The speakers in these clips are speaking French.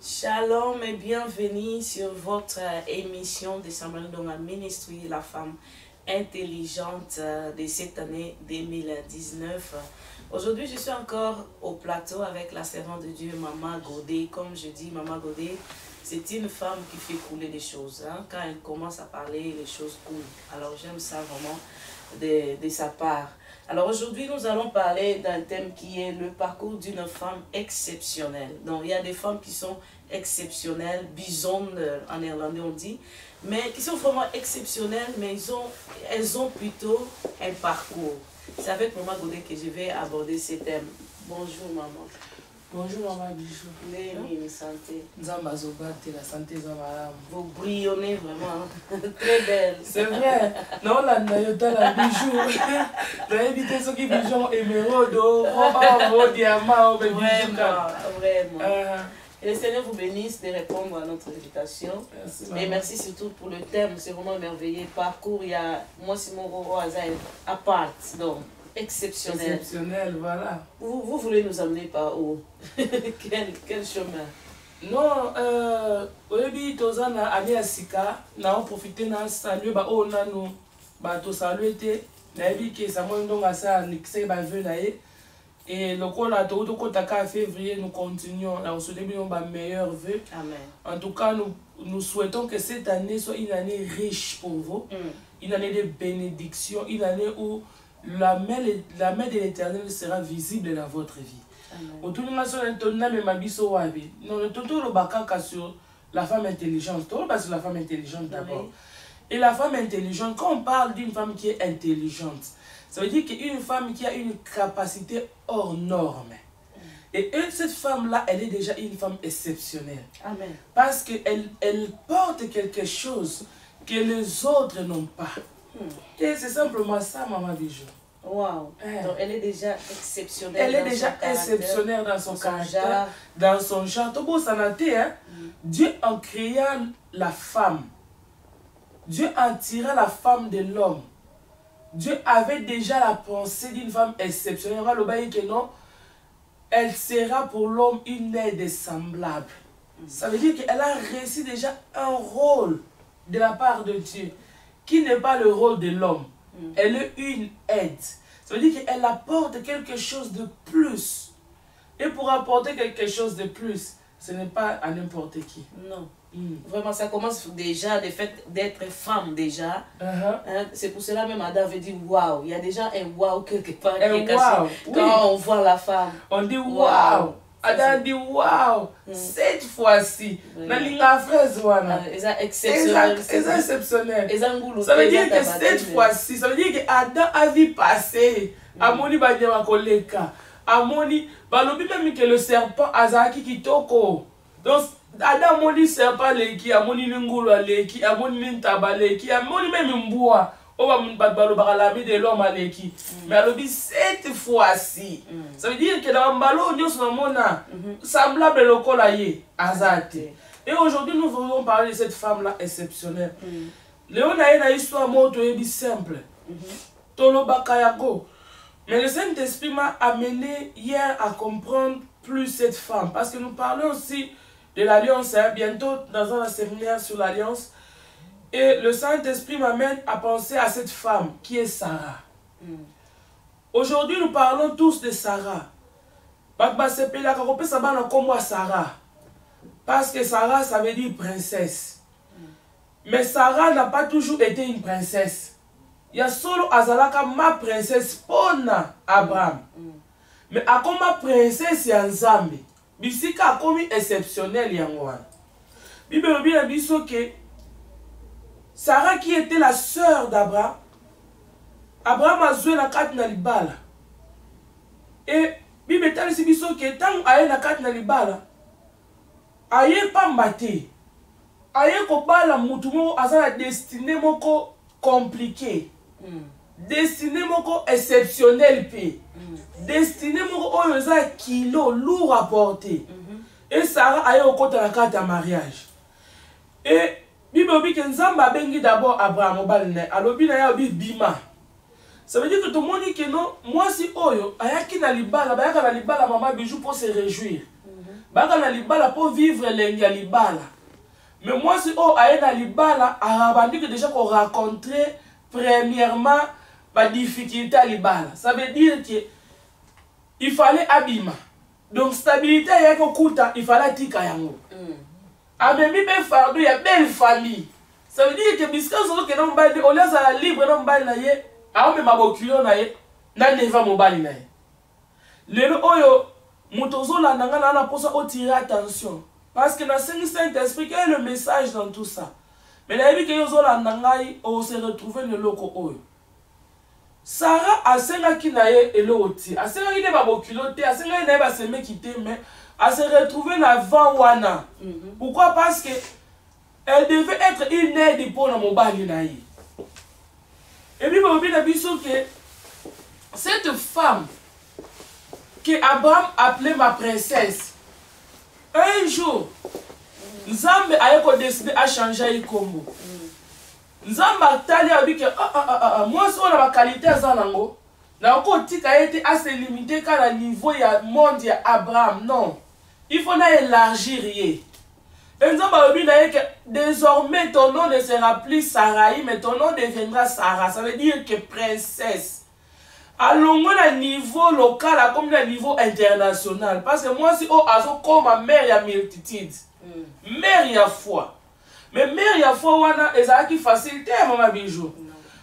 Shalom et bienvenue sur votre émission de Samuel Ndonga Ministry, la femme intelligente de cette année 2019. Aujourd'hui, je suis encore au plateau avec la servante de Dieu, Maman Godet. Comme je dis, Maman Godet, c'est une femme qui fait couler les choses. Quand elle commence à parler, les choses coulent. Alors, j'aime ça vraiment de sa part. Alors aujourd'hui, nous allons parler d'un thème qui est le parcours d'une femme exceptionnelle. Donc, il y a des femmes qui sont exceptionnelles, bisonnes en néerlandais on dit, mais qui sont vraiment exceptionnelles, mais elles ont plutôt un parcours. C'est avec Maman Godet que je vais aborder ce thème. Bonjour maman. Bonjour maman Bijou. Lémi, santé. Nzambazobate, la santé Zamaram. Vous brillonnez vraiment, très belle. C'est vrai. Non, la Nayota, la Bijou. J'ai évité ceux qui bijou émeraude, diamant, vraiment. Et le Seigneur vous bénisse de répondre à notre invitation. Merci, et merci surtout pour le thème, c'est vraiment merveilleux. Parcours, il y a moi, Simon Roro Azaï, à part, donc exceptionnel. Exceptionnel, voilà. Vous voulez nous amener par où? quel chemin? Non, oyebi tozana ali asika, na on profiter na saluer ba o nanu, ba to saluer te, na ebi ke Samuel Ndonga sa nikse ba vœu na ye. Et le coup, là, en février, nous continuons à recevoir nos meilleurs vœux. Amen. En tout cas, nous souhaitons que cette année soit une année riche pour vous, une année de bénédiction, une année où la main de l'Éternel sera visible dans votre vie. Autour de sur la femme intelligente. Tout le sur la femme intelligente d'abord. Et la femme intelligente, quand on parle d'une femme qui est intelligente, ça veut dire qu'une femme qui a une capacité hors norme. Et cette femme-là, elle est déjà une femme exceptionnelle. Amen. Parce qu'elle porte quelque chose que les autres n'ont pas. Et c'est simplement ça, Maman Bijou. Wow. Donc elle est déjà exceptionnelle. Elle est déjà exceptionnelle dans son caractère, dans son genre. Tout beau, ça n'a été, hein? Dieu en créant la femme, Dieu en tirant la femme de l'homme. Dieu avait déjà la pensée d'une femme exceptionnelle. Le bail que non, elle sera pour l'homme une aide semblable. Ça veut dire qu'elle a réussi déjà un rôle de la part de Dieu, qui n'est pas le rôle de l'homme. Elle est une aide. Ça veut dire qu'elle apporte quelque chose de plus. Et pour apporter quelque chose de plus, ce n'est pas à n'importe qui. Non. Vraiment, ça commence déjà du fait d'être femme déjà. C'est pour cela même Adam veut dire waouh. Il y a déjà un waouh quelque part qui est caché. Quand on voit la femme. On dit waouh. Adam dit waouh. Cette fois-ci, dans l'inga fraise voilà. Exceptionnel. Exceptionnel. Ça veut dire que cette fois-ci, ça veut dire que Adam a vu passer. Amoni banyama koleka. Amoni balobi même que le serpent azaki kitoko. Donc Adam moni serpent leki, amoni ngulu leki, amoni ntaba leki, amoni même mboa. Oba mbalo bakalami de l'homme leki. Mais alobi cette fois-ci, ça veut dire que dans mbalo nyos na mona semblable lokola ye azate. Et aujourd'hui nous voulons parler de cette femme là exceptionnelle. Léona ena histoire moto ebi simple. Tolo bakayako. Mais le Saint-Esprit m'a amené hier à comprendre plus cette femme. Parce que nous parlons aussi de l'Alliance, bientôt dans un séminaire sur l'Alliance. Et le Saint-Esprit m'amène à penser à cette femme qui est Sarah. Aujourd'hui, nous parlons tous de Sarah. Parce que Sarah, ça veut dire princesse. Mais Sarah n'a pas toujours été une princesse. Il y a solo azalaka ma princesse pona Abraham. Mais à comme ma princesse ya Nzambe. Bisika a comme exceptionnel yangoan. Bible bien biso que Sarah qui était la sœur d'Abraham. Abraham a joué la carte na libala. Et Bible tali si biso que tant aye na carte na libala. Aye pas mbate. Aye ko bala mutu mo azala destiné moko compliqué. Destiné moko exceptionnel pe. Destiné moko oyo za kilo lourd à porter. Et Sarah a eu au côté la carte à mariage. Et Bible dit que Nzamba bengi d'abord Abraham obalne. Alobi na ya obi bima. Ça veut dire que tout le monde dit que non, moi si oyo ayaki na libala, bayaka na libala maman bijou pour se réjouir. baka na libala pour vivre l'engi ya libala. Mais moi si oh aye na libala arabandi que déjà qu'on rencontrer premièrement la difficulté à libala. Ça veut dire que il fallait abima. Donc stabilité ya ko kuta il fallait tika yango. Amemi be fardo ya belle famille. Ça veut dire que bisika zo ke non ba de au lieu ça libre non ba na ye a me mabokilo na ye na neva mobali na ye. Lelo oyo motozo la nanga na posa o tirer attention parce que na Saint-Esprit quel est le message dans tout ça. Mais la vie que yo zo la nanga o se retrouver le loko oyo. Sarah a sengaki na ye eloti, a sengaki ne babokilo te, a sengaki na ye ba seme kite mais a se retrouver na vent wana. Pourquoi? Parce que elle devait être une aide pour na mobali na ye. Et puis bobi na biso que cette femme que Abraham appelait ma princesse, un jour Nzambe a décidé à changer Ikombo. Nzambe atali a dit que moi si on a ma qualité à Zanango, na ko tika été assez limité qu'à la niveau ya monde ya Abraham. Non, il faut na élargir ye. Et Nzambe a dit que désormais ton nom ne sera plus Sarai, mais ton nom deviendra Sarah. Ça veut dire que princesse. Allons à niveau local comme à niveau international. Parce que moi si on a comme ma mère ya multitude. Mère ya foi. Mais mère ya foi wana ezaki facilité maman bijou.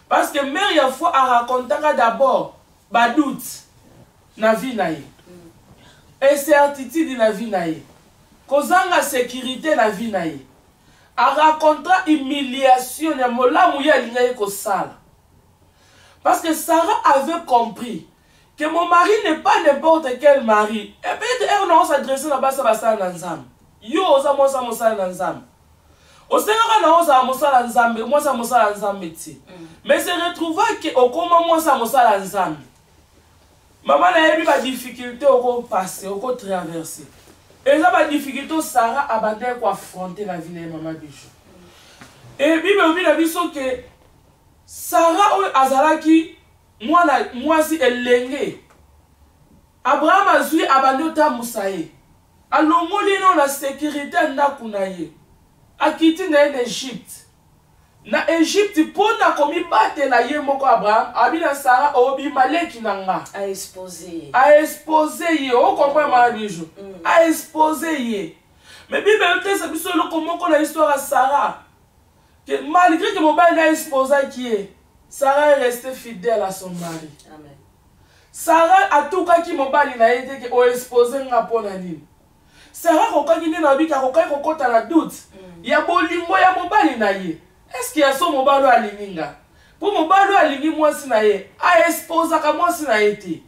Parce que mère ya foi a raconté d'abord ba doute na vie na ye. Incertitude na vie na ye. Kozanga sécurité na vie na ye. A raconté humiliation ya molamu ya linga ye ko sala. Parce que Sarah avait compris que mon mari n'est pas n'importe quel mari. Et peut-être elle n'a pas s'adresser là-bas ça va ça dans zam. Yo oza mo sa mo sa dans zam. Osenga na oza mo sa dans zam, moi ça mo sa dans zam ti. Mais se retrouva que au comment moi ça mo sa dans zam. Maman a eu pas difficulté au passer, au traverser. Et ça pas difficulté Sarah abandonner quoi affronter la vie de maman bijou. Et Bible la biso que Sarah ou azalaki moi si elenge Abraham a zui abandonné ta musaye alongoli no la sécurité ndaku na ye akiti na Égypte na Égypte pona komi batela ye moko Abraham abina Sarah obi maleki nanga a exposé ye o comprend ma bijou a exposé ye. Mais Bible te sa biso lo komoko na histoire à Sarah que malgré que mon mari a exposé qui est, Sarah est restée fidèle à son mari. Amen. Sarah a tout cas qui mon mari n'a été que o exposé n'a pas nani. Sarah koka qui n'a bika koka kokota la doute. Ya bolingo ya mon mari na ye. Est-ce qu'il y a son mon mari alininga? Pour mon mari alingi moi si na ye, a exposé ka moi si na été.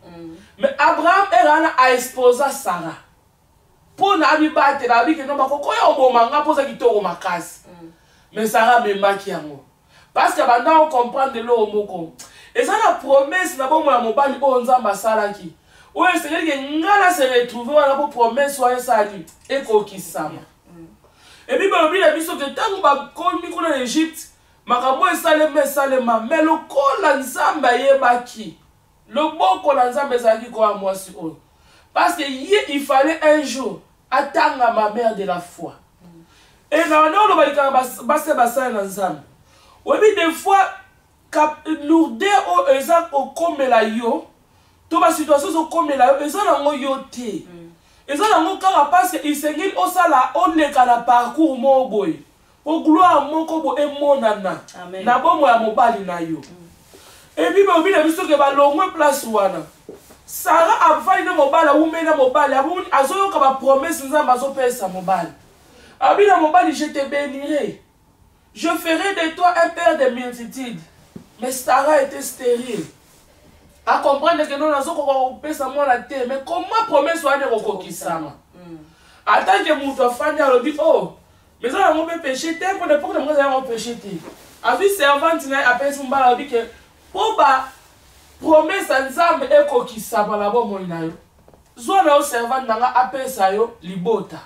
Mais Abraham a exposé Sarah. Pour na abi bate na abi que non ba kokoya obomanga poza kitoko makasi. Mais Sarah me maki yango. Parce que maintenant on comprend de l'eau moko. Et ça la promesse na bon moi mobali o nzamba salaki. Ouais, c'est que ngala se retrouver wala pour promesse wa sali et kokisama. Et puis ba bila biso que tango ba komi ko na Égypte, makambo salema mais le kola nzamba yebaki. Le boko la nzamba zaki ko amwasi o. Parce que il fallait un jour attendre ma mère de la foi. Et non, non, oui, des fois, lourdeur au exemple au comme la yo, toute la situation comme la yo, ils ont un yoté. Ils ont un cas parce qu'ils se disent au sala, on est qu'à la parcours mon boy. Pour gloire mon kobo et mon nana. Na bon moi mon bali na yo. Et puis mais au bout de l'histoire que va longue place wana. Sarah a failli mon bali ou mena mon bali, a zo ka ba promesse nzamba zo pesa mon bali. Abina mobali, je te bénirai. Je ferai de toi un père de multitudes. Mais Sarah était stérile. À comprendre que nous avons fait ça moi la terre. Mais comment promesse soit de Rokokisama? En tant que mon fan, elle dit oh, mais ça on peut pécher terre pour ne pas que nous allons pécher terre. Avec servante, elle appelle son bal, elle dit que pour ba promesse ensemble et Kokisama la bonne moïnayo. Zona au servante n'a appelé ça yo libota.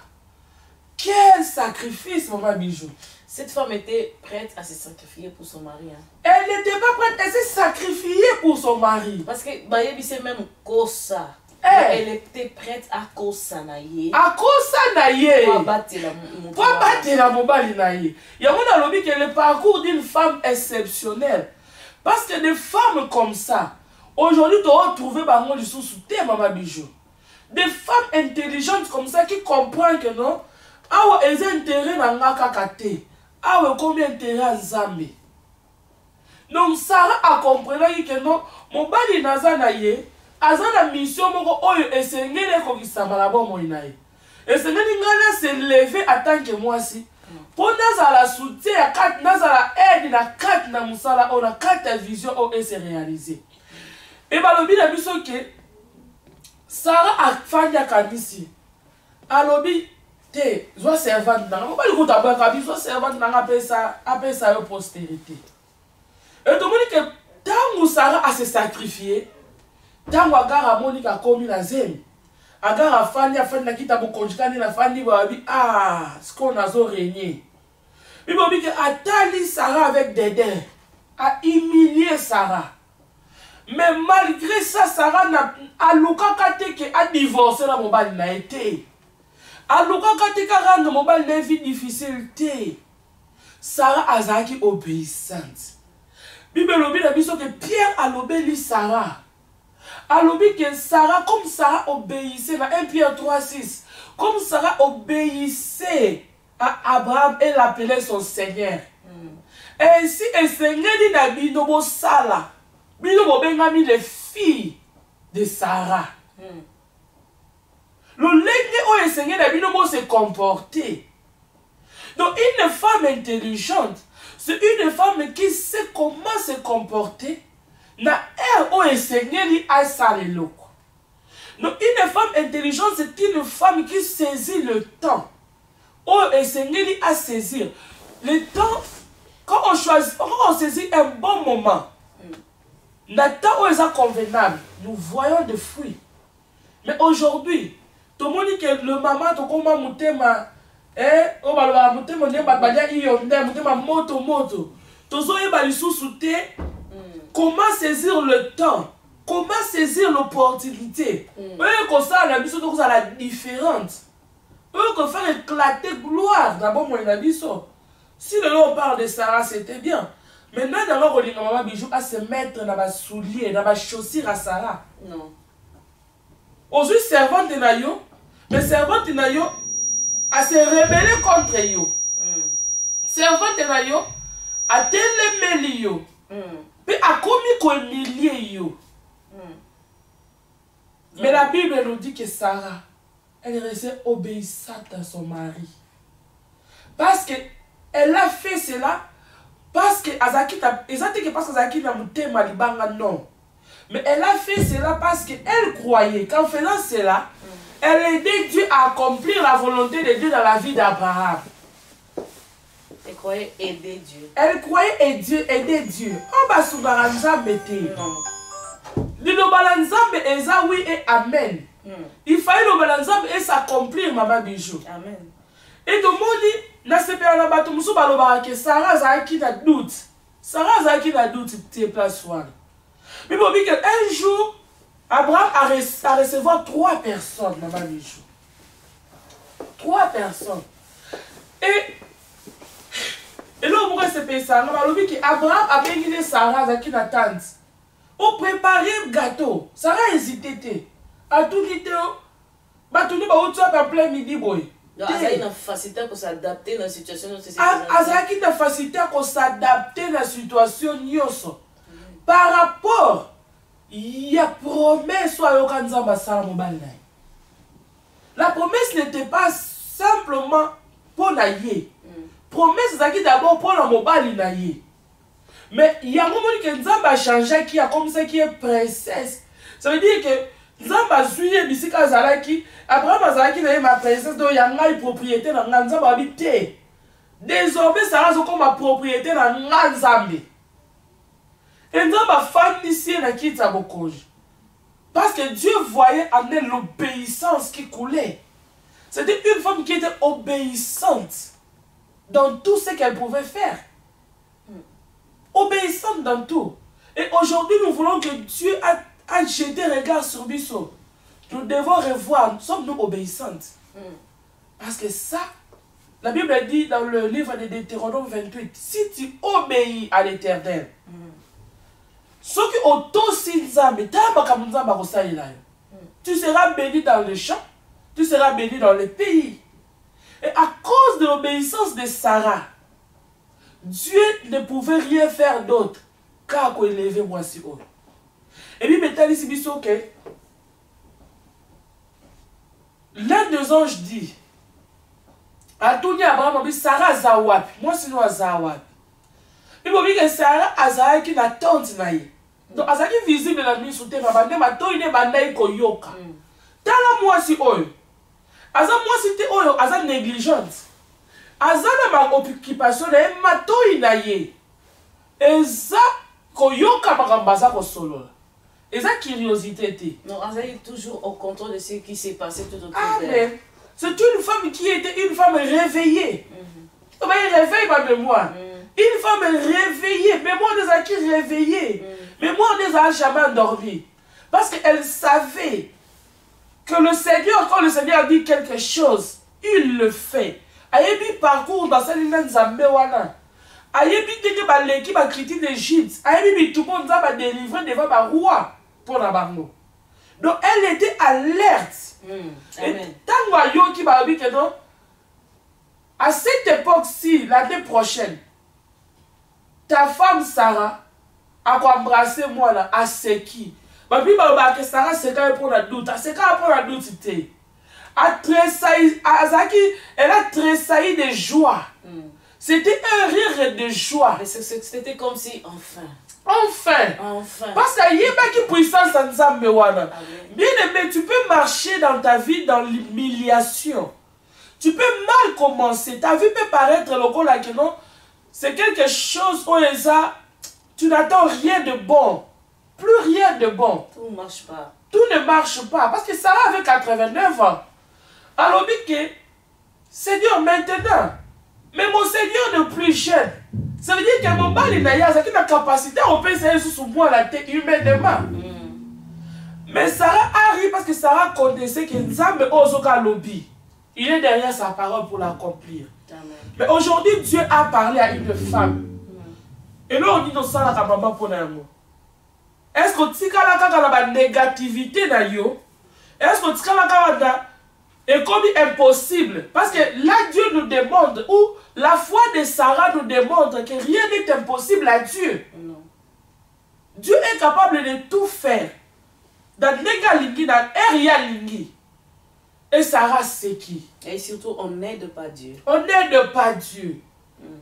Quel sacrifice, maman bijou. Cette femme était prête à se sacrifier pour son mari. Hein. Elle n'était pas prête à se sacrifier pour son mari. Parce que Bayebi c'est même Kosa. Elle était prête à kosanaye. À kosanaye. Pour abattre la mobali naye. Il y a un lobby qui est le parcours d'une femme exceptionnelle. Parce que des femmes comme ça, aujourd'hui, tu vas trouver bango du sous-souté, maman bijou. Des femmes intelligentes comme ça qui comprennent que non, awa eza intérêt na ngaka kate. Awa combien intérêt à Nzambe. Donc Sarah a compris que non, mobali naza na ye, aza na mission moko oyo esengeli ko kisama la bomo inaye. Esengeli ngana se lever en tant que moi si. Pour nazala soutien ya kat nazala aide na kat na musala ona kat ta vision o se réaliser. Et balobi na biso ke Sarah a fanya kanisi. Alobi te zo servante na mobali ko tabwa kabi zo servante na apesa yo postérité. Et tout le monde que tant Sarah a se sacrifié, tant Agara Monica commis la zème, Agara Fanny a fait la quitte à Bokonjikani la Fanny Babi, ah, ce qu'on a régné. Il m'a dit que Atali Sarah avec Dédé, a humilié Sarah. Mais malgré ça, Sarah n'a a divorcé la mobile n'a été. A Luka na mobile n'a vie difficile. Sarah a zaki obéissante. Bible lobi na biso que Pierre a lobeli Sarah. A lobi que Sarah, comme Sarah obéissait, dans 1 Pierre 3,6, comme Sarah obéissait à Abraham, elle l'appelait son Seigneur. Et ainsi, le Seigneur dit na binobo sala. Binobo bengami les filles de Sarah. Le lenge où le Seigneur na binobo se comporter. Donc une femme intelligente, c'est une femme qui sait comment se comporter. Na elle où le Seigneur lui a salé. Donc une femme intelligente, c'est une femme qui saisit le temps. Où le Seigneur lui a saisi. Le temps, quand on choisit, quand on saisit un bon moment, le temps où il est convenable, nous voyons des fruits. Mais aujourd'hui, tout le monde dit que le maman, tout le monde comment saisir le temps, comment saisir l'opportunité. Comme ça, la mission donc ça la différente. Que faire éclater gloire d'abord mon abisso. Si le on parle de Sarah, c'était bien. Maintenant, d'abord, on dit que maman bijou à se mettre dans ma soulier, dans ma chaussure à Sarah. Non. Aujourd'hui, servante de Nayo, mais servante de Nayo a se rebellé contre yo. Servante de Nayo a télémé yo. Puis a commis qu'on humilié yo. Mais la Bible nous dit que Sarah, elle restait obéissante à son mari. Parce que elle a fait cela parce que Azaki parce que Azaki n'a monté malibanga non. Mais elle a fait cela parce qu'elle croyait qu'en faisant cela, elle aidait Dieu à accomplir la volonté de Dieu dans la vie d'Abraham. Elle croyait aider Dieu. Elle croyait aider Dieu. On va souvent Nzambe te. Le balanzambe eza oui et amen. Il fallait le balanzambe et s'accomplir maman bijou. Amen. Et tout le monde dit, na sepe na bato musu balobaka que Sarah zaki na doute. Sarah zaki na doute te place one. Mais bon, un jour, Abraham a recevoir 3 personnes, maman bijou. 3 personnes. Et là, on se paye ça. Abraham a béni Sarah zaki na tante. On préparer le gâteau. Sarah hésitait. A tout quitté. Batuni ba outso pa plein midi boy. Il y a une facilité pour s'adapter dans la situation. Il y a une facilité pour s'adapter dans la situation. Par rapport, il y a promesse. La promesse n'était pas simplement pour naïe. Promesse c'est d'abord pour la mobile naïe. Mais il y a un moment que Nzamba a changé qui a comme ça qui est princesse. Ça veut dire que Nzamba a suivi bisika zalaki Abraham azalaki na ma princesse do yanga propriété na Nzamba habité. Désormais ça va comme ma propriété na Nzambe. Et Nzamba fandisi na kita bokoji. Parce que Dieu voyait en elle l'obéissance qui coulait. C'était une femme qui était obéissante dans tout ce qu'elle pouvait faire. Obéissante dans tout. Et aujourd'hui, nous voulons que Dieu a jeté regard sur Bisso. nous devons revoir, sommes-nous obéissantes? Parce que ça, la Bible dit dans le livre de Deutéronome 28, si tu obéis à l'Éternel, ce qui tu seras béni dans le champ, tu seras béni dans le pays. Et à cause de l'obéissance de Sarah, Dieu ne pouvait rien faire d'autre qu'à élever moi si haut. Et puis maintenant, ici, l'un des anges dit, Atouni Abraham, Sarah Zawap, moi sinon Zawap. Il m'a dit que Sarah Azara qui n'a tante naïe. Donc, Azaki visible dans la nuit sous terre, ma toi il est bandaï koyoka. Tala moi si oyo. Aza moi si te oyo, aza négligente. Aza na ma occupation na ma toi naïe. Eza koyoka makambaza ko solo. Eza curiosité te. Non, Aza est toujours au contrôle de ce qui s'est passé tout autour d'elle. C'est une femme qui était une femme réveillée. Tu réveille ma mémoire. Une femme réveillée. Mais moi, on les a qui réveillés. Mais moi, on les a jamais endormis. Parce qu'elle savait que le Seigneur, quand le Seigneur dit quelque chose, il le fait. Ayebi parcours dans cette ligne Zambewana. Ayebi que l'équipe a critique d'Égypte. Ayebi tout le monde a délivré devant le roi pour la barno. Donc elle était alerte. Et tant qui m'a dit que non, à cette époque-ci, l'année prochaine, ta femme Sarah a embrassé moi là, à Seki. Ma vie m'a dit que Sarah c'est quand même pour la doute. C'est quand même pour la doute. Elle a tressailli de joie. C'était un rire de joie. C'était comme si, enfin. Enfin. Parce qu'il y a une puissance en Nzambe wana. Bien aimé, tu peux marcher dans ta vie dans l'humiliation. Tu peux mal commencer. Ta vie peut paraître local là que non. C'est quelque chose où tu n'attends rien de bon. Plus rien de bon. Tout ne marche pas. Tout ne marche pas. Parce que Sarah avait 89 ans. Alors, Seigneur, maintenant, mais mon Seigneur ne plus jeune. Ça veut dire que mon mari n'a pas capacité à opérer sous moi la tête humainement. Mais Sarah arrive parce que Sarah connaissait que Nzambe Ozoka Lobby. Il est derrière sa parole pour l'accomplir. Mais aujourd'hui, Dieu a parlé à une femme. Et là, on dit non, ça, la maman pour nous. Est-ce que tu as la négativité dans yo? Est-ce que tu as et comme impossible, parce que là Dieu nous demande, ou la foi de Sarah nous démontre que rien n'est impossible à Dieu. Non. Dieu est capable de tout faire. Dans Négalingi, dans Erialingi. Et Sarah c'est qui? Et surtout, on n'aide pas Dieu. On n'aide pas Dieu.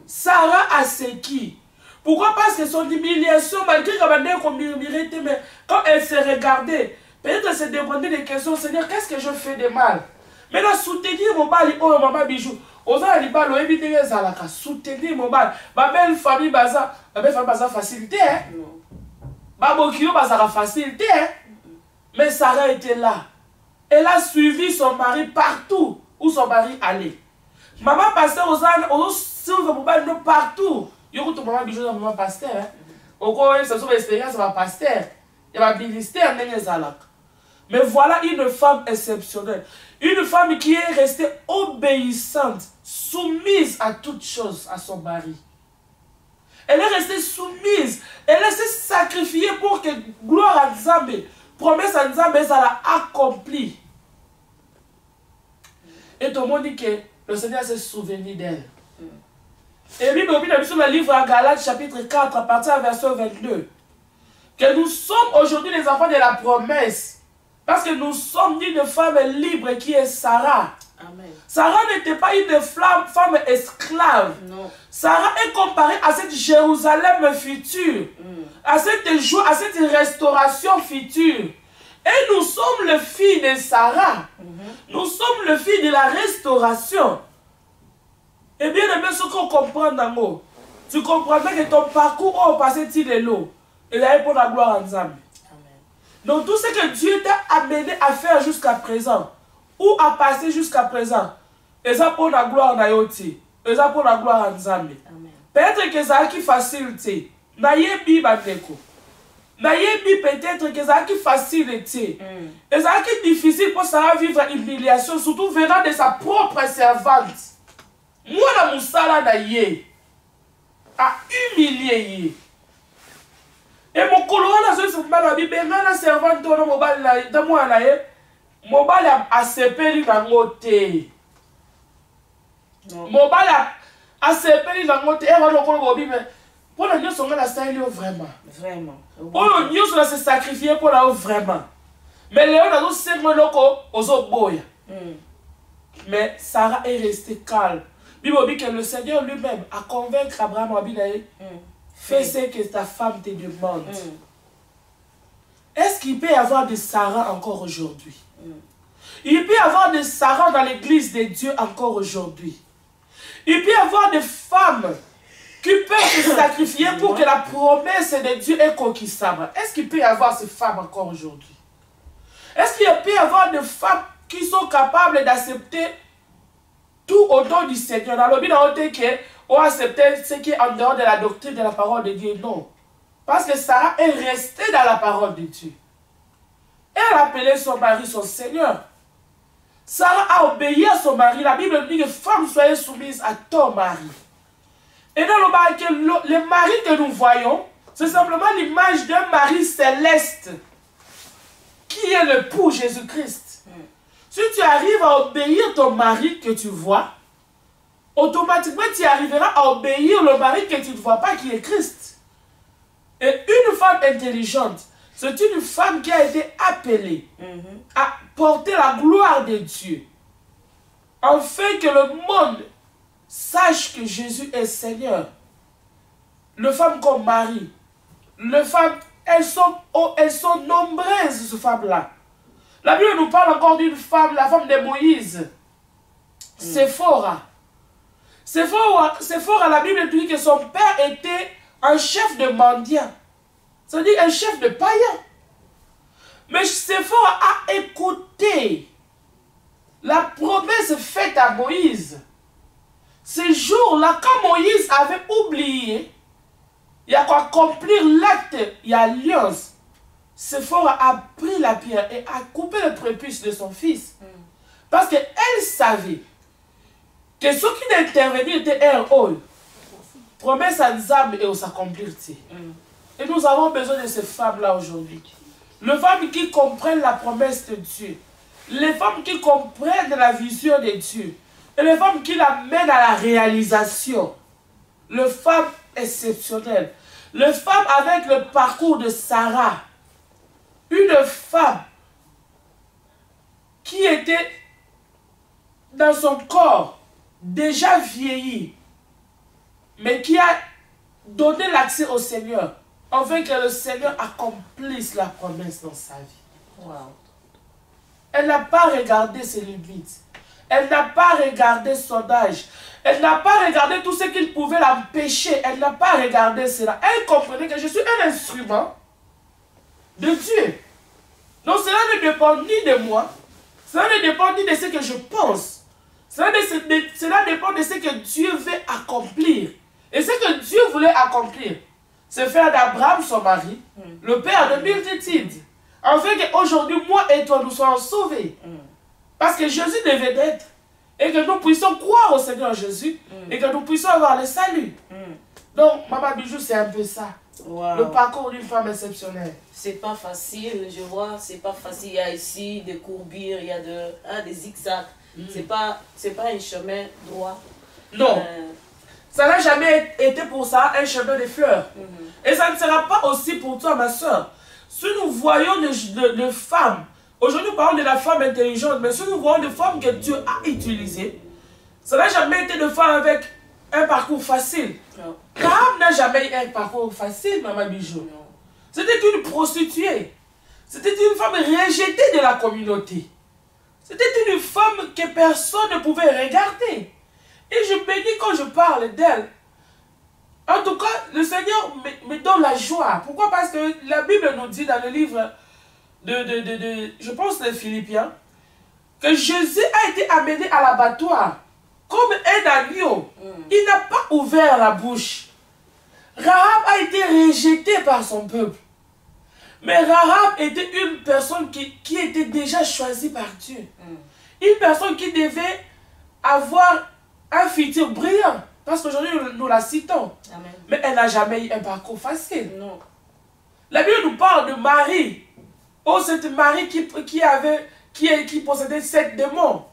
Sarah a c'est qui? Pourquoi? Parce que son humiliation, malgré qu'on murmurait, mais quand elle se regardait, peut-être elle se demandait des questions, Seigneur, qu'est-ce que je fais de mal? Mais là, soutenir mon bal, oh maman bijou, osa li bal, éviter les alaka, soutenir mon bal, ma belle famille baza facilité, hein? Non. Babokio baza facilité, hein? Mais Sarah était là. Elle a suivi son mari partout où son mari allait. Maman pasteur aux silver mon bal partout. Yo to maman bijou maman pasteur, hein? Oko ça sont expérience ma pasteur, et ma ministère n'est alaka. Mais voilà une femme exceptionnelle. Une femme qui est restée obéissante, soumise à toutes choses à son mari. Elle est restée soumise. Elle s'est sacrifiée pour que gloire à Nzambe, promesse à Nzambe, elle l'a accomplie. Et tout le monde dit que le Seigneur s'est souvenu d'elle. Et lui, dans le livre à Galates, chapitre 4, à partir du verset 22, que nous sommes aujourd'hui les enfants de la promesse. Parce que nous sommes une femme libre qui est Sarah. Amen. Sarah n'était pas une femme esclave. Non. Sarah est comparée à cette Jérusalem future. À cette joie, à cette restauration future. Et nous sommes le fils de Sarah. Nous sommes le fils de la restauration. Et bien aimé, ce qu'on comprend dans l'eau, tu comprendras que ton parcours au passé-il est l'eau. Et là, pour la gloire en Nzambe. Donc tout ce que Dieu t'a amené à faire jusqu'à présent, ou à passer jusqu'à présent, et ça pour la gloire d'Ayoti, et ça pour la gloire en Nzambe. Peut-être que ça qui facilite, n'ayez pas bandeko. nayebi peut-être que ça qui facile était. Et ça qui difficile pour Sarah vivre humiliation, surtout venant de sa propre servante. Moi la musala na ye a humilié. Et mon colorant dans ce moment, il y a un servante dans mobile na moi na ye, mobile a sepeli na ngote. Mobile a sepeli na ngote et on le gobi mais pour la nuit on a style vraiment. Vraiment. Pour la nuit on a se sacrifier pour la vraiment. Mais Léon a aussi cinq loko aux boya. Mais Sarah est restée calme. Bible dit que le Seigneur lui-même a convaincu Abraham Abinaï. Fais ce que ta femme te demande. Est-ce qu'il peut y avoir de Sarah encore aujourd'hui? Il peut y avoir de Sarah dans l'église de Dieu encore aujourd'hui. Il peut y avoir des femmes qui peuvent se sacrifier pour que la promesse de Dieu est conquistable. Est-ce qu'il peut y avoir ces femmes encore aujourd'hui? Est-ce qu'il peut y avoir des femmes qui sont capables d'accepter tout au nom du Seigneur? Dans le but on accepte ce qui est en dehors de la doctrine de la parole de Dieu. Non. Parce que Sarah est restée dans la parole de Dieu. Elle a appelé son mari son Seigneur. Sarah a obéi à son mari. La Bible dit que femme soyez soumise à ton mari. Et dans le mari que nous voyons, c'est simplement l'image d'un mari céleste qui est l'époux Jésus-Christ. Si tu arrives à obéir ton mari que tu vois, automatiquement tu arriveras à obéir le mari que tu ne vois pas qui est Christ. Et une femme intelligente, c'est une femme qui a été appelée à porter la gloire de Dieu, afin que le monde sache que Jésus est Seigneur. Les femmes comme Marie, les femmes, elles sont nombreuses, ces femmes-là. La Bible nous parle encore d'une femme, la femme de Moïse, Séphora. Séphora, la Bible dit que son père était un chef de mendiant, c'est-à-dire un chef de païen. Mais Séphora a écouté la promesse faite à Moïse. Ce jour-là, quand Moïse avait oublié, il y a qu'à accomplir l'acte, il y a alliance. Séphora a pris la pierre et a coupé le prépuce de son fils. Parce qu'elle savait que ce qui intervenait était un rôle. Promesse à Nzambe et au s'accomplir. Et nous avons besoin de ces femmes-là aujourd'hui. Les femmes qui comprennent la promesse de Dieu. Les femmes qui comprennent la vision de Dieu. Et les femmes qui l'amènent à la réalisation. Les femmes exceptionnelles. Les femmes avec le parcours de Sarah. Une femme qui était dans son corps déjà vieilli, mais qui a donné l'accès au Seigneur, afin que le Seigneur accomplisse la promesse dans sa vie. Wow. Elle n'a pas regardé ses limites. Elle n'a pas regardé son âge. Elle n'a pas regardé tout ce qui pouvait l'empêcher. Elle n'a pas regardé cela. Elle comprenait que je suis un instrument de Dieu. Donc cela ne dépend ni de moi. Cela ne dépend ni de ce que je pense. Cela dépend de ce que Dieu veut accomplir. Et ce que Dieu voulait accomplir, c'est faire d'Abraham son mari, le père de multitudes. Afin qu'aujourd'hui, moi et toi, nous soyons sauvés. Parce que Jésus devait être. Et que nous puissions croire au Seigneur Jésus. Et que nous puissions avoir le salut. Donc, Maman Bijou, c'est un peu ça. Wow. Le parcours d'une femme exceptionnelle. C'est pas facile, je vois, c'est pas facile. Il y a ici des courbures, il y a des zigzags. C'est pas un chemin droit. Non. Ça n'a jamais été pour ça un chemin de fleurs. Et ça ne sera pas aussi pour toi, ma soeur. Si nous voyons des femmes, aujourd'hui nous parlons de la femme intelligente, mais si nous voyons des femmes que Dieu a utilisées, ça n'a jamais été de femmes avec un parcours facile. Rahab n'a jamais eu un parcours facile, Maman Bijou. C'était une prostituée. C'était une femme rejetée de la communauté. C'était une femme que personne ne pouvait regarder. Et je me dis quand je parle d'elle, en tout cas, le Seigneur me donne la joie. Pourquoi? Parce que la Bible nous dit dans le livre je pense, de Philippiens, que Jésus a été amené à l'abattoir comme un agneau. Il n'a pas ouvert la bouche. Rahab a été rejetée par son peuple. Mais Rahab était une personne qui était déjà choisie par Dieu. Une personne qui devait avoir un futur brillant. Parce qu'aujourd'hui, nous la citons. Amen. Mais elle n'a jamais eu un parcours facile. Non. La Bible nous parle de Marie. Oh, cette Marie qui possédait 7 démons.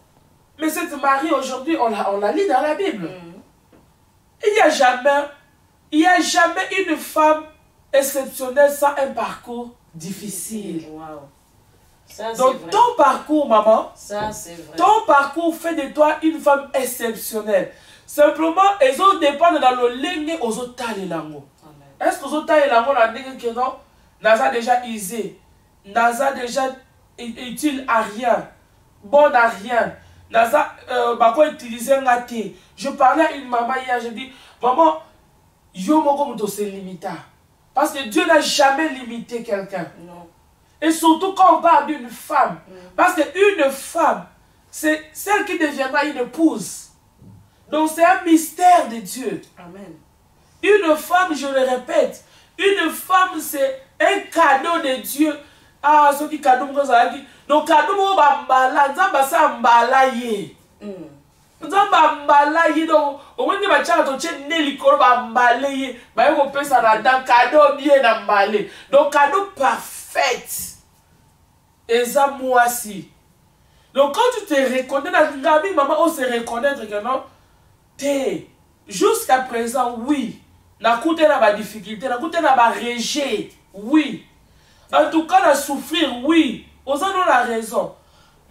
Mais cette Marie, aujourd'hui, on la lit dans la Bible. Il n'y a jamais une femme exceptionnelle sans un parcours difficile. Wow. Ça, donc, vrai. Ton parcours, maman, ça, c'est vrai. Ton parcours fait de toi une femme exceptionnelle. Simplement, elles ont dépendre dans le ligne aux autres talents. Est-ce que aux autres talents, la nègre que non, n'a déjà usé, n'a déjà utile à rien, bon à rien, n'a pas utilisé un thé. Je parlais à une maman hier, je dis, maman, yo moko muto se limita. Parce que Dieu n'a jamais limité quelqu'un. Non. Et surtout quand on parle d'une femme. Parce qu'une femme, c'est celle qui deviendra une épouse. Donc c'est un mystère de Dieu. Amen. Une femme, je le répète, une femme c'est un cadeau de Dieu. Ah, ce qui cadeau, donc cadeau, bambala, nzamba mbala ye. Nzamba mbala ye, donc au moins tu vas te tirer Nelly Koro bambala ye, bah on peut ça dans cadeau bien emballé. Donc cadeau parfait. Et ça moi aussi. Donc quand tu te reconnais dans Gabi, maman, on se reconnaître que non. Jusqu'à présent, oui. Na coûté la difficulté, na coûté la rejet, oui. En tout cas, la souffrir, oui. Aux gens ont la raison.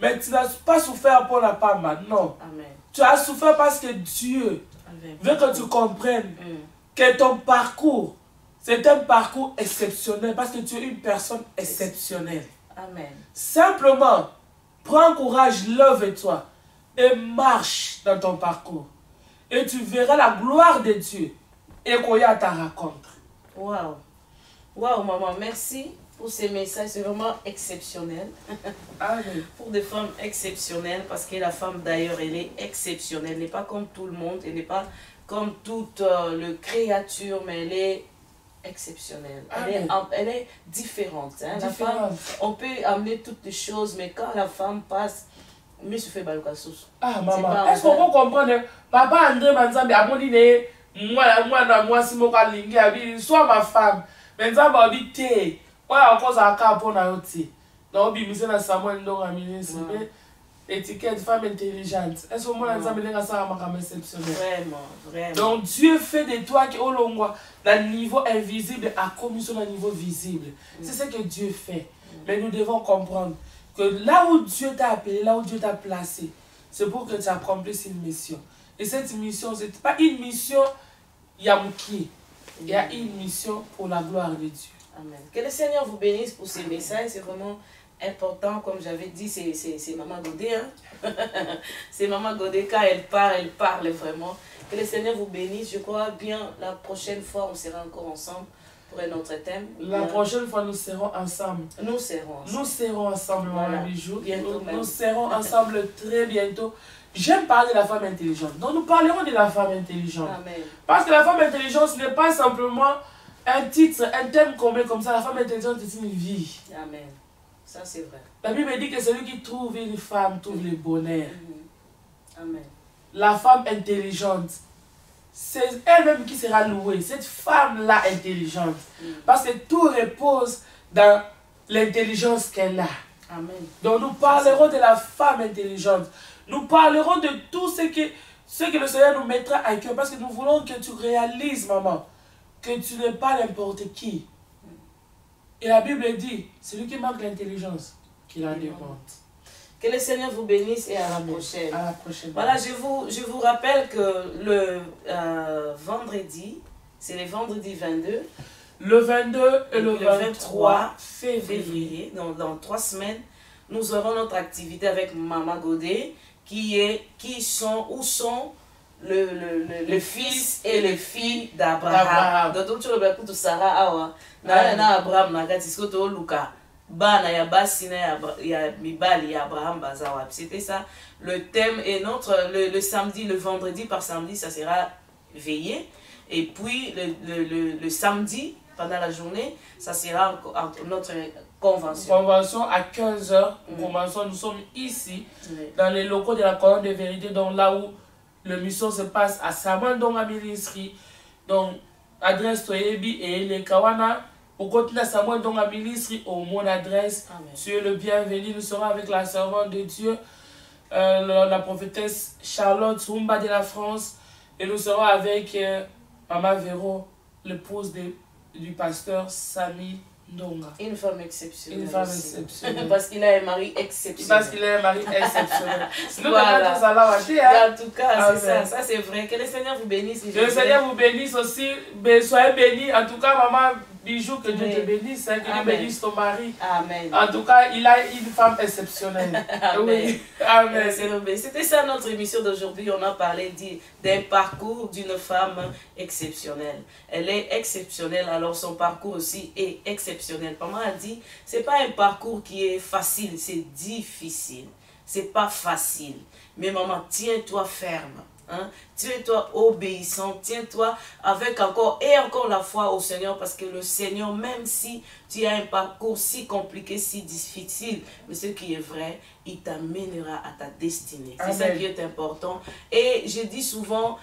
Mais tu n'as pas souffert pour la femme, non. Amen. Tu as souffert parce que Dieu veut que tu comprennes que ton parcours, c'est un parcours exceptionnel parce que tu es une personne exceptionnelle. Amen. Simplement, prends courage, lève-toi et marche dans ton parcours. Et tu verras la gloire de Dieu. Et qu'on y a ta rencontre. Waouh. Waouh, maman, merci pour ces messages. C'est vraiment exceptionnel. Amen. Pour des femmes exceptionnelles, parce que la femme d'ailleurs, elle est exceptionnelle. Elle n'est pas comme tout le monde. Elle n'est pas comme toute créature, mais elle est exceptionnelle. Elle est différente. Hein. La femme, on peut amener toutes les choses, mais quand la femme passe, mais se fait balokasous. Ah maman, est-ce qu'on peut comprendre? Papa André Manzambi a mon idée, moi si mon lingue abi soit ma femme, mais Nzamba habité. Ouais, encore ça a pour na yoti. Donc bi mise na Samuel ndo amine c'est étiquette femme intelligente. Est-ce que moi Nzamba lenga ça ma comme exceptionnel? Vraiment, vraiment. Donc Dieu fait de toi qui au longwa dans niveau invisible à commission au niveau visible. C'est ce que Dieu fait. Mais nous devons comprendre que là où Dieu t'a appelé, là où Dieu t'a placé, c'est pour que tu accomplisses une mission. Et cette mission, ce n'est pas une mission Yamouki. Il y a une mission pour la gloire de Dieu. Amen. Que le Seigneur vous bénisse pour ces messages. C'est vraiment important. Comme j'avais dit, c'est Maman Godé. Hein? C'est Maman Godé. Quand elle parle vraiment. Que le Seigneur vous bénisse. Je crois bien la prochaine fois, on sera encore ensemble. Pour un autre thème. La prochaine fois, nous serons ensemble. Nous serons ensemble. Nous serons ensemble, voilà. Bijou. Nous serons ensemble très bientôt. J'aime parler de la femme intelligente. Donc nous parlerons de la femme intelligente. Amen. Parce que la femme intelligente, ce n'est pas simplement un titre, un thème comme ça. La femme intelligente, c'est une vie. Amen. Ça, c'est vrai. La Bible dit que celui qui trouve une femme trouve le bonheur. Amen. La femme intelligente, c'est elle-même qui sera louée. Cette femme-là intelligente. Parce que tout repose dans l'intelligence qu'elle a. Amen. Donc nous parlerons de la femme intelligente. Nous parlerons de tout ce que le Seigneur nous mettra à cœur. Parce que nous voulons que tu réalises, maman, que tu n'es pas n'importe qui. Et la Bible dit, celui qui manque l'intelligence, qu'il en demande. Que le Seigneur vous bénisse et à la prochaine. À la prochaine. Voilà, je vous rappelle que le vendredi, c'est le vendredi 22. Le 22 et le 23 février, dans 3 semaines, nous aurons notre activité avec Maman Godé, où sont le fils et les filles d'Abraham. Donc, tu le coup de Sarah, Abraham, Luka, Bana, ya basi na ya mibali ya Abraham bazawa. C'était ça le thème. Et le samedi, le vendredi par samedi, ça sera veillé. Et puis le samedi, pendant la journée, ça sera notre convention. Convention à 15h. Convention, nous sommes ici, dans les locaux de la colonne de vérité, donc là où le mission se passe à Samandonga Ministry. Donc, adresse Toyebi et les Kawana. Au côté de Samandonga Ministry, au mon adresse. Amen. Tu es le bienvenu. Nous serons avec la servante de Dieu, la prophétesse Charlotte Zumba de la France. Et nous serons avec Maman Véro, l'épouse du pasteur Sami Ndonga. Une femme exceptionnelle. Une femme exceptionnelle. Parce qu'il a un mari exceptionnel. Parce qu'il a un mari exceptionnel. Voilà. En tout cas, Amen. c'est ça. Ça, c'est vrai. Que le Seigneur vous bénisse. Que le Seigneur vous bénisse aussi. Soyez bénis. En tout cas, maman Bijou, que Dieu te bénisse. Hein, que Dieu bénisse ton mari. Amen. En tout cas, il a une femme exceptionnelle. Amen. Oui. Amen. C'était ça notre émission d'aujourd'hui. On a parlé d'un parcours d'une femme exceptionnelle. Elle est exceptionnelle, alors son parcours aussi est exceptionnel. Maman a dit, c'est pas un parcours qui est facile, c'est difficile. C'est pas facile. Mais maman, tiens-toi ferme. Hein? Tiens-toi obéissant, tiens-toi avec encore la foi au Seigneur, parce que le Seigneur, même si tu as un parcours si compliqué, si difficile, mais ce qui est vrai, il t'amènera à ta destinée. C'est ça qui est important. Et je dis souvent,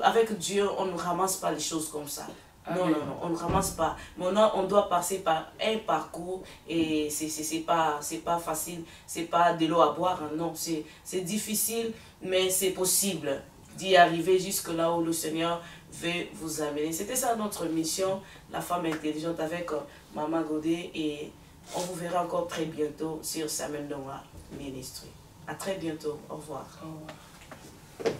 avec Dieu, on ne ramasse pas les choses comme ça. Non, non, non, on ne ramasse pas. Maintenant, on doit passer par un parcours et c'est pas facile, c'est pas de l'eau à boire. Hein, non, c'est difficile, mais c'est possible d'y arriver jusque là où le Seigneur veut vous amener. C'était ça notre mission, la femme intelligente avec Maman Godet, et on vous verra encore très bientôt sur Samandonga Ministry. À très bientôt. Au revoir. Au revoir.